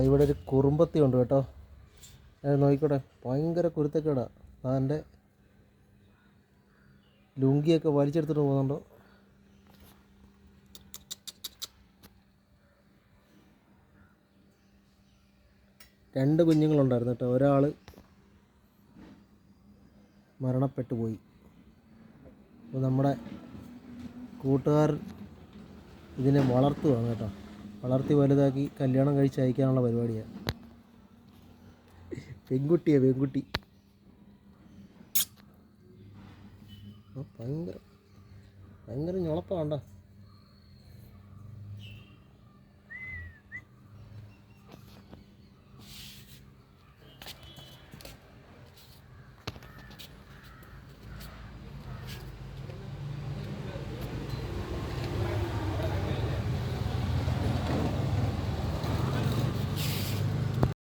ഇവിടെ ഒരു കുറുമ്പത്തി ഉണ്ട് കേട്ടോ. നോക്കിക്കോട്ടെ, ഭയങ്കര കുരുത്തക്കേടാ. അതിൻ്റെ ലുങ്കിയൊക്കെ വലിച്ചെടുത്തിട്ട് പോകുന്നുണ്ടോ. രണ്ട് കുഞ്ഞുങ്ങളുണ്ടായിരുന്നു കേട്ടോ. ഒരാൾ മരണപ്പെട്ടു പോയി. അപ്പോൾ നമ്മുടെ കൂട്ടുകാരൻ ഇതിനെ വളർത്തുകയാണ് കേട്ടോ. വളർത്തി വലുതാക്കി കല്യാണം കഴിച്ച് അയക്കാനുള്ള പരിപാടിയാണ്. പെൺകുട്ടി ഭയങ്കര ഞൊളപ്പാണ്ട.